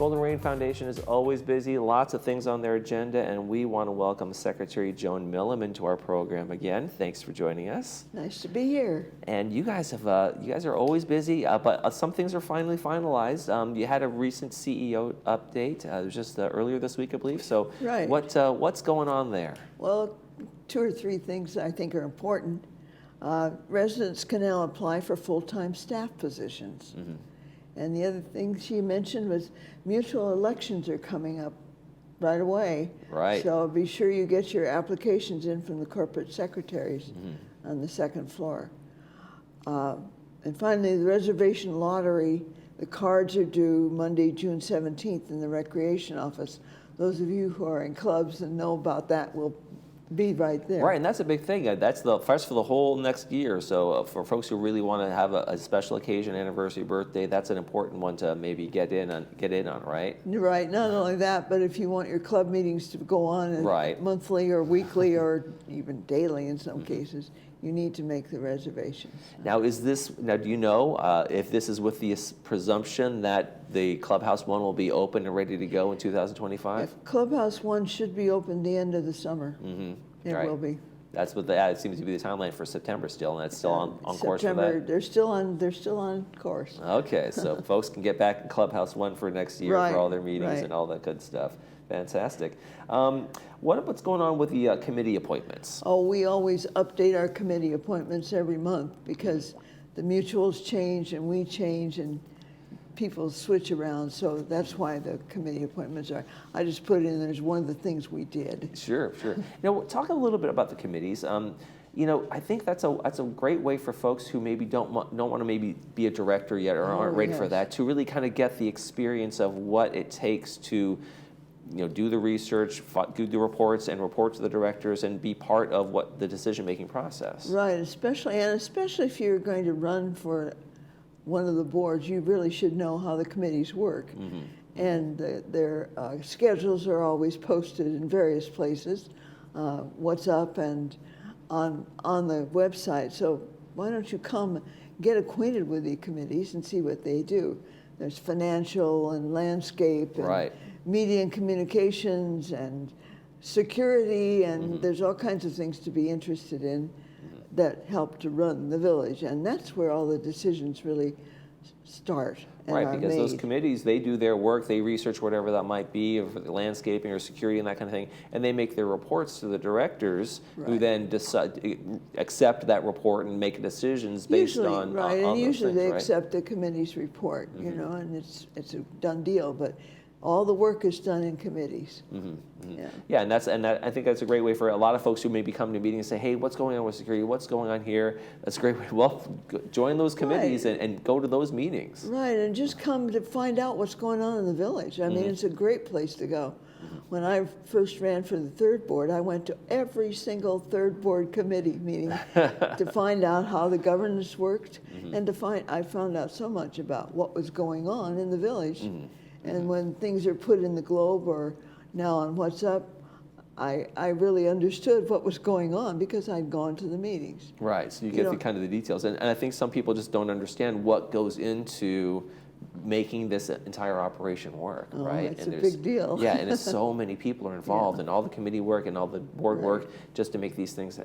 Golden Rain Foundation is always busy, lots of things on their agenda, and we want to welcome Secretary Joan Milliman to our program again. Thanks for joining us. Nice to be here. And you guys are always busy, but some things are finally finalized. You had a recent CEO update. It was just earlier this week, I believe. So, right. What's going on there? Well, 2 or 3 things I think are important. Residents can now apply for full-time staff positions. Mm-hmm. And the other thing she mentioned was mutual elections are coming up right away. Right. So be sure you get your applications in from the corporate secretaries on the 2nd floor. And finally, the reservation lottery, the cards are due Monday, June 17th in the recreation office. Those of you who are in clubs and know about that will be right there. Right, and that's a big thing. That's the first for the whole next year. So for folks who really want to have a special occasion, anniversary, birthday, that's an important one to maybe get in on, right? Right. Not only that, but if you want your club meetings to go on monthly or weekly or even daily in some cases, you need to make the reservations. Now, do you know if this is with the presumption that the Clubhouse 1 will be open and ready to go in 2025? If Clubhouse 1 should be open the end of the summer. Mm-hmm. It will be. That's what it seems to be the timeline for September still, and that's still on course for that. They're still on course. Okay, so folks can get back in Clubhouse 1 for next year for all their meetings and all that good stuff. Fantastic. What's going on with the committee appointments? Oh, we always update our committee appointments every month because the mutuals change and we change and people switch around. So that's why the committee appointments are. I just put it in there as one of the things we did. Sure. Now, talk a little bit about the committees. I think that's a great way for folks who maybe don't want to maybe be a director yet or aren't ready for that to really kind of get the experience of what it takes to do the research, do the reports, and report to the directors, and be part of what the decision-making process. Right, especially if you're going to run for one of the boards, you really should know how the committees work. Mm-hmm. And their schedules are always posted in various places, what's up and on the website. So why don't you come get acquainted with the committees and see what they do. There's financial and landscape and media and communications and security, and there's all kinds of things to be interested in that help to run the village. And that's where all the decisions really start. Right, because those committees, they do their work, they research whatever that might be, or for the landscaping or security and that kind of thing, and they make their reports to the directors, who then accept that report and make decisions based on Right, and usually things, they accept the committee's report, and it's a done deal. But all the work is done in committees. Yeah, and I think that's a great way for a lot of folks who maybe come to meetings and say, hey, what's going on with security? What's going on here? That's a great way. Well, join those committees and go to those meetings. Right, and just come to find out what's going on in the village. I mean, it's a great place to go. When I first ran for the 3rd board, I went to every single 3rd board committee meeting to find out how the governance worked, and I found out so much about what was going on in the village. And when things are put in the Globe or now on What's Up, I really understood what was going on because I'd gone to the meetings. Right, so you get the kind of the details. And I think some people just don't understand what goes into making this entire operation work, right? It's a big deal. Yeah, and it's so many people are involved in all the committee work and all the board work just to make these things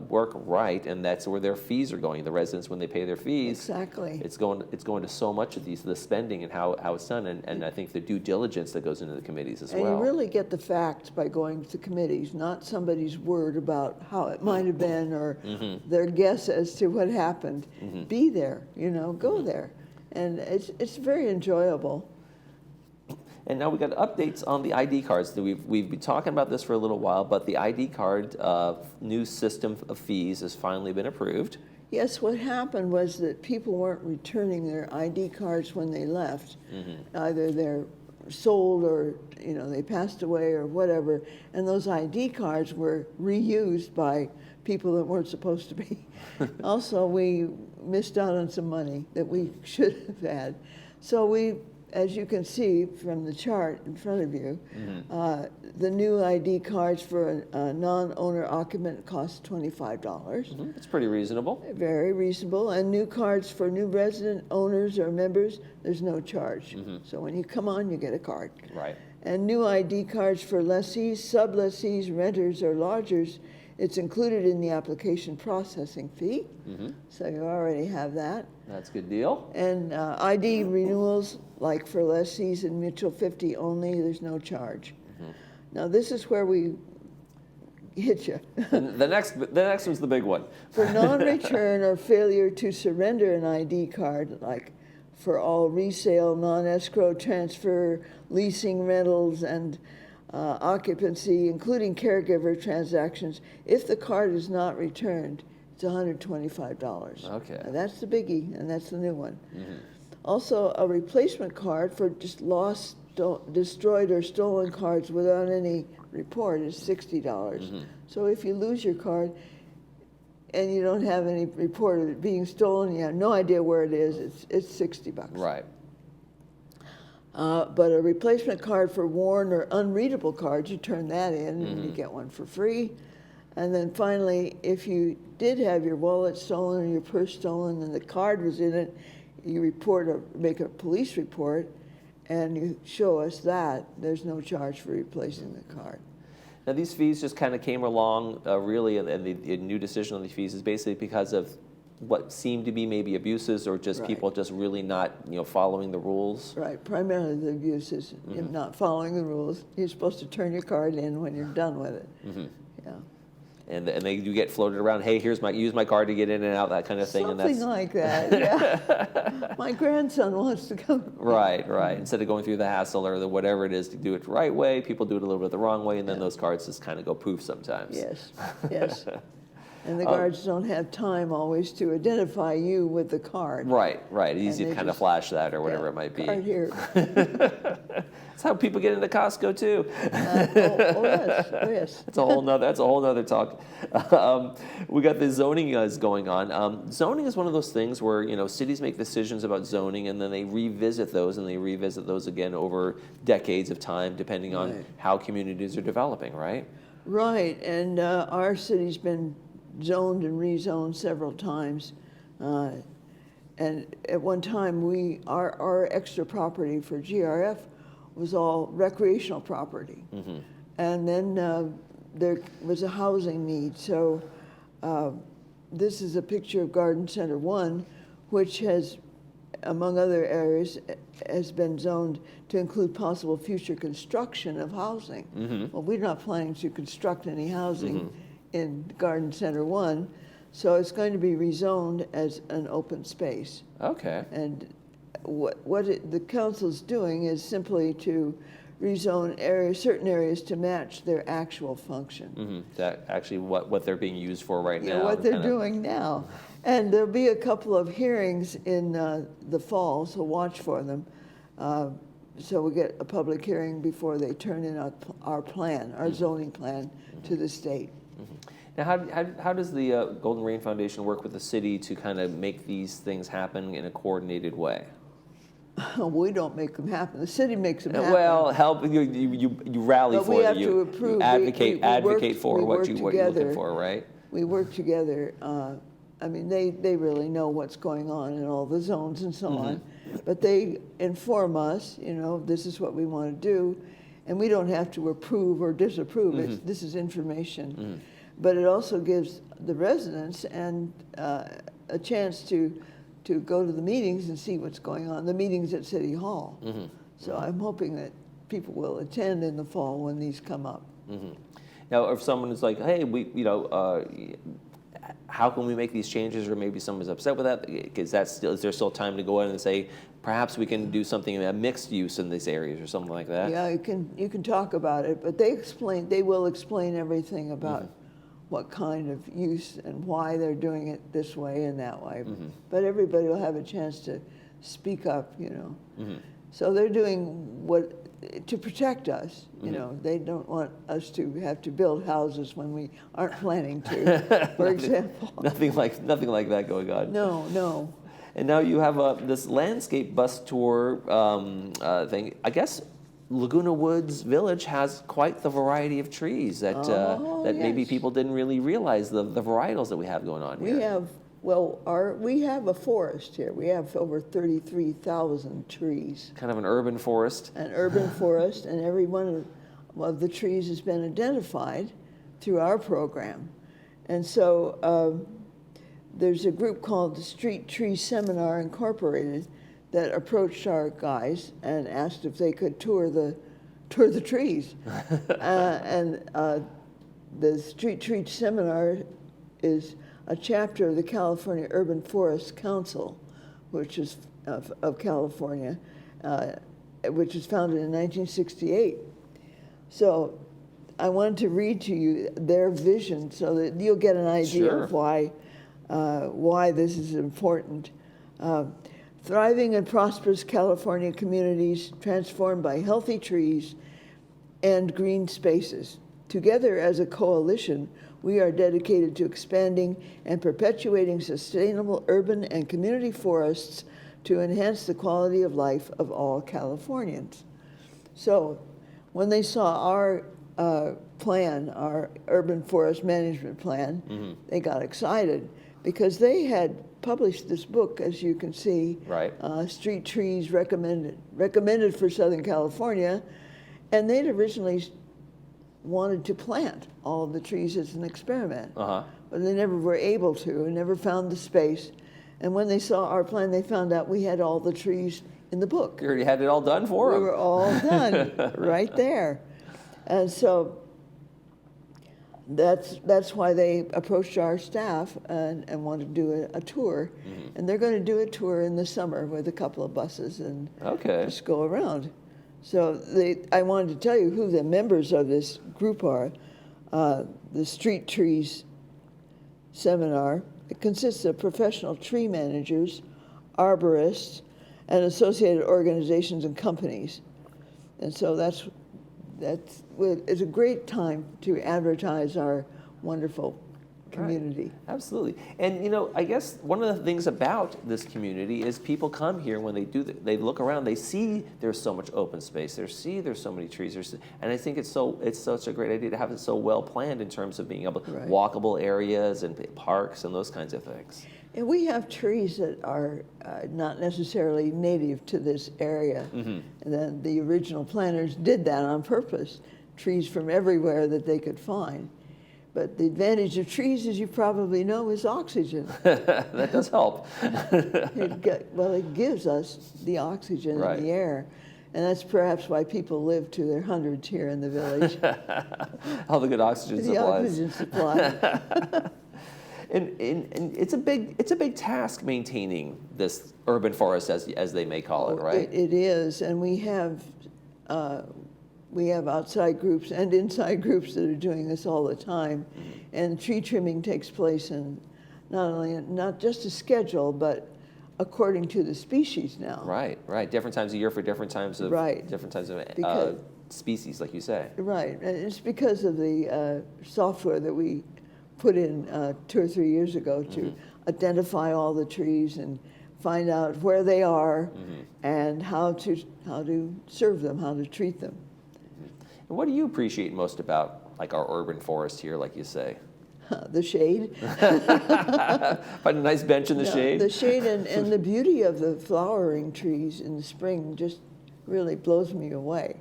work right, and that's where their fees are going. The residents, when they pay their fees, exactly, it's going to so much of the spending and how it's done, and I think the due diligence that goes into the committees as well. And you really get the facts by going to committees, not somebody's word about how it might have been or their guess as to what happened. Be there, go there. And it's very enjoyable. And now we got updates on the ID cards. We've been talking about this for a little while, but the ID card new system of fees has finally been approved. Yes, what happened was that people weren't returning their ID cards when they left. Either they're sold or they passed away or whatever, and those ID cards were reused by people that weren't supposed to be. Also, we missed out on some money that we should have had. So we as you can see from the chart in front of you, the new ID cards for a non-owner occupant cost $25. It's pretty reasonable. Very reasonable. And new cards for new resident owners or members, there's no charge. So when you come on, you get a card. Right. And new ID cards for lessees, sub-lessees, renters, or lodgers, it's included in the application processing fee. So you already have that. That's a good deal. And ID renewals, like for lessees and mutual 50 only, there's no charge. Now this is where we hit you. And the next one's the big one. For non-return or failure to surrender an ID card, like for all resale, non-escrow transfer, leasing, rentals, and occupancy, including caregiver transactions, if the card is not returned, it's $125. Okay. And that's the biggie, and that's the new one. Also, a replacement card for just lost, destroyed, or stolen cards without any report is $60. So if you lose your card and you don't have any report of it being stolen, you have no idea where it is, it's $60. Right. But a replacement card for worn or unreadable cards, you turn that in and you get one for free. And then finally, if you did have your wallet stolen or your purse stolen and the card was in it, you report or make a police report and you show us that, there's no charge for replacing the card. Now these fees just kind of came along really, and the new decision on these fees is basically because of what seemed to be maybe abuses or just people just really not following the rules. Right, primarily the abuses, not following the rules. You're supposed to turn your card in when you're done with it. Yeah. And they do get floated around. Hey, use my card to get in and out, that kind of thing. Something like that. Yeah. My grandson wants to come. Right. Instead of going through the hassle or the whatever it is to do it the right way, people do it a little bit the wrong way, and then those cards just kind of go poof sometimes. Yes. And the guards don't have time always to identify you with the card. Right. It's easy to kind of flash that or whatever it might be. Card here. That's how people get into Costco too. Yes. That's a whole nother talk. We got the zoning going on. Zoning is one of those things where cities make decisions about zoning and then they revisit those again over decades of time, depending on how communities are developing. Right. Right, and our city's been zoned and rezoned several times. And at one time, our extra property for GRF was all recreational property. And then there was a housing need. So this is a picture of Garden Center 1, which has, among other areas, has been zoned to include possible future construction of housing. Well, we're not planning to construct any housing in Garden Center 1, so it's going to be rezoned as an open space. Okay. And what the council's doing is simply to rezone certain areas to match their actual function. That actually what they're being used for right now. What they're doing now. And there'll be a couple of hearings in the fall, so watch for them. So we get a public hearing before they turn in our plan, our zoning plan, to the state. Now, how does the Golden Rain Foundation work with the city to kind of make these things happen in a coordinated way? We don't make them happen. The city makes them happen. Well, help you rally but for we it. have to approve. Advocate for what you're looking for, right? We work together. I mean, they really know what's going on in all the zones and so on, but they inform us. This is what we want to do, and we don't have to approve or disapprove. This is information, but it also gives the residents and a chance to go to the meetings and see what's going on. The meetings at City Hall. So I'm hoping that people will attend in the fall when these come up. Now, if someone is like, "Hey, how can we make these changes?" or maybe someone's upset with that, is there still time to go in and say, perhaps we can do something a mixed use in these areas or something like that? Yeah, you can talk about it, but they will explain everything about what kind of use and why they're doing it this way and that way. But everybody will have a chance to speak up, So they're doing to protect us. They don't want us to have to build houses when we aren't planning to, for example. Nothing like that going on. No. And now you have this landscape bus tour thing. I guess Laguna Woods Village has quite the variety of trees that maybe yes. people didn't really realize the varietals that we have going on here. We have a forest here. We have over 33,000 trees. Kind of an urban forest. An urban forest, and every one of the trees has been identified through our program. And so there's a group called the Street Tree Seminar Incorporated that approached our guys and asked if they could tour the trees. The Street Tree Seminar is a chapter of the California Urban Forest Council, which is of California, which was founded in 1968. So I wanted to read to you their vision so that you'll get an idea Sure. of why this is important. Thriving and prosperous California communities transformed by healthy trees and green spaces. Together as a coalition, we are dedicated to expanding and perpetuating sustainable urban and community forests to enhance the quality of life of all Californians. So when they saw our plan, our urban forest management plan, they got excited because they had published this book, as you can see, Right. Street Trees recommended for Southern California, and they'd originally wanted to plant all of the trees as an experiment, but they never were able to and never found the space. And when they saw our plan, they found out we had all the trees in the book. You already had it all done for them. We were all done right there. And so that's why they approached our staff and wanted to do a tour. And they're going to do a tour in the summer with a couple of buses and just go around. So I wanted to tell you who the members of this group are. The Street Trees Seminar. It consists of professional tree managers, arborists, and associated organizations and companies. And so it's a great time to advertise our wonderful community. Right. Absolutely. And I guess one of the things about this community is people come here when they look around, they see there's so much open space, there's so many trees, and I think it's such a great idea to have it so well planned in terms of being able walkable areas and parks and those kinds of things. And we have trees that are not necessarily native to this area. And then the original planners did that on purpose, trees from everywhere that they could find. But the advantage of trees, as you probably know, is oxygen. That does help. It gives us the oxygen in the air. And that's perhaps why people live to their hundreds here in the village. All the good oxygen supplies. The oxygen supply. And it's a big task maintaining this urban forest, as they may call it, right? It is, and we have outside groups and inside groups that are doing this all the time. And tree trimming takes place in not just a schedule, but according to the species now. Right. Different times a year for different types of species, like you say. Right, and it's because of the software that we put in 2 or 3 years ago to identify all the trees and find out where they are and how to serve them, how to treat them. And what do you appreciate most about our urban forest here, like you say? The shade. Find a nice bench in the shade. The shade and the beauty of the flowering trees in the spring just really blows me away.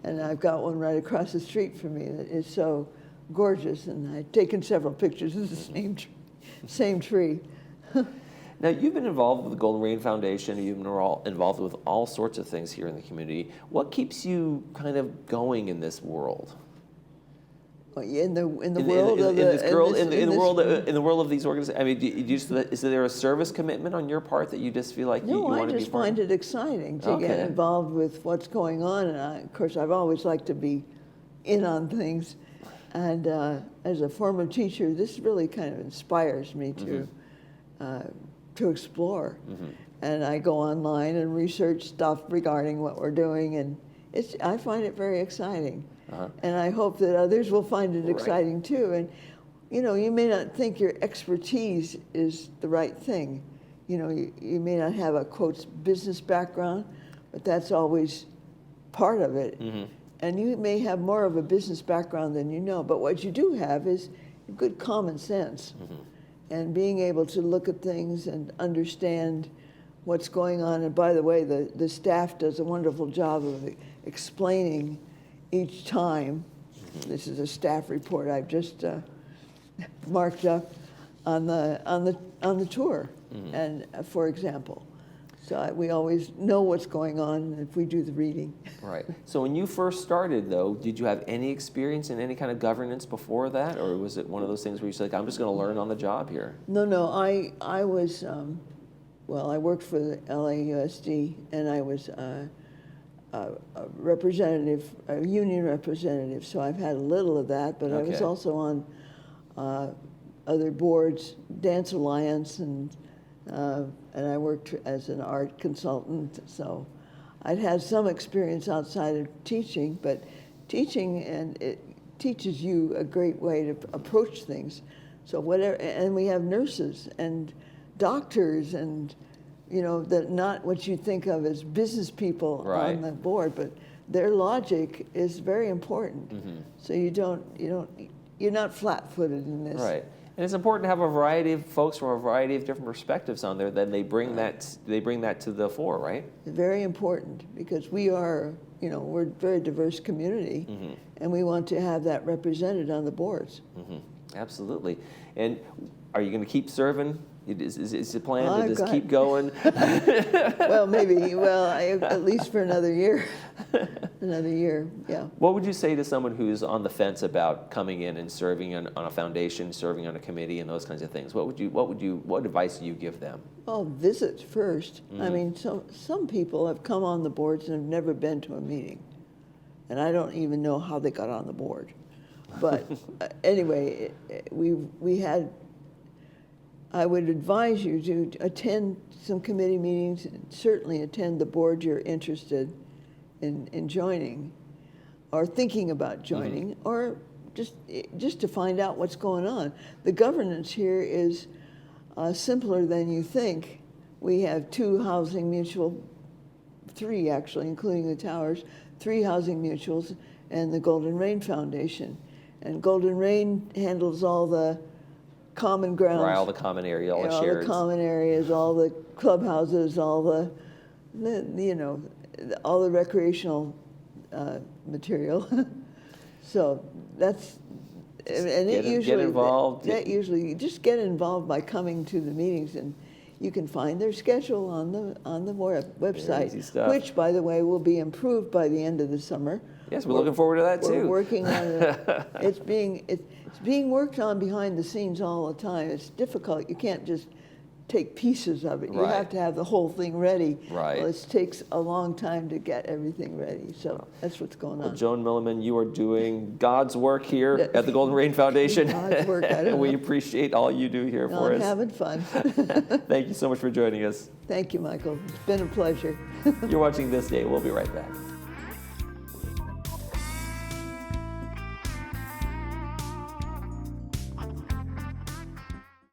And I've got one right across the street from me that is so gorgeous, and I've taken several pictures of the same tree. Now, you've been involved with the Golden Rain Foundation. You've been involved with all sorts of things here in the community. What keeps you kind of going in this world? In the world of these organizations. I mean, is there a service commitment on your part that you just feel like you want to be part of? No, I just find it exciting to get involved with what's going on, and of course, I've always liked to be in on things. And as a former teacher, this really kind of inspires me to explore. And I go online and research stuff regarding what we're doing, and I find it very exciting. And I hope that others will find it exciting too. And you may not think your expertise is the right thing. you know, you may not have a, quotes, business background, but that's always part of it. And you may have more of a business background than you know, but what you do have is good common sense and being able to look at things and understand what's going on. And by the way, the staff does a wonderful job of explaining each time. This is a staff report I've just marked up on the tour, and for example. So we always know what's going on if we do the reading. Right. So when you first started, though, did you have any experience in any kind of governance before that, or was it one of those things where you said, like, I'm just going to learn on the job here? No. I was, well, I worked for the LAUSD, and I was a representative, a union representative. So I've had a little of that, but I was also on other boards, Dance Alliance, and I worked as an art consultant, so I'd had some experience outside of teaching, but teaching, and it teaches you a great way to approach things. So whatever, and we have nurses and doctors, and you know, that not what you think of as business people on the board, but their logic is very important. So you're not flat-footed in this. Right. And it's important to have a variety of folks from a variety of different perspectives on there. Then they bring that to the fore, right? Very important, because we are, you know, we're a very diverse community, and we want to have that represented on the boards. Absolutely. And are you going to keep serving? Is the plan to just keep going? Well, maybe. Well, at least for another year. Another year, yeah. What would you say to someone who's on the fence about coming in and serving on a foundation, serving on a committee, and those kinds of things? What advice do you give them? Well, visit first. I mean, some people have come on the boards and have never been to a meeting, and I don't even know how they got on the board. But anyway, we had. I would advise you to attend some committee meetings, and certainly attend the board you're interested in joining, or thinking about joining, or just to find out what's going on. The governance here is simpler than you think. We have 2 housing mutual, 3 actually, including the towers, 3 housing mutuals, and the Golden Rain Foundation. And Golden Rain handles all the common grounds. Right, all the common area, all the all shared. the common areas, all the clubhouses, all the you know, all the recreational material. So that's, and it usually get involved. That usually, you just get involved by coming to the meetings, and you can find their schedule on the website, easy stuff. which, by the way, will be improved by the end of the summer. Yes, we're looking forward to that too. We're working on it. It's being worked on behind the scenes all the time. It's difficult. You can't just take pieces of it. You have to have the whole thing ready. Right. Well, it takes a long time to get everything ready. So that's what's going on. Joan Milliman, you are doing God's work here at the Golden Rain Foundation. God's work, I don't know. We appreciate all you do here for us. I'm having fun. Thank you so much for joining us. Thank you, Michael. It's been a pleasure. You're watching This Day. We'll be right back.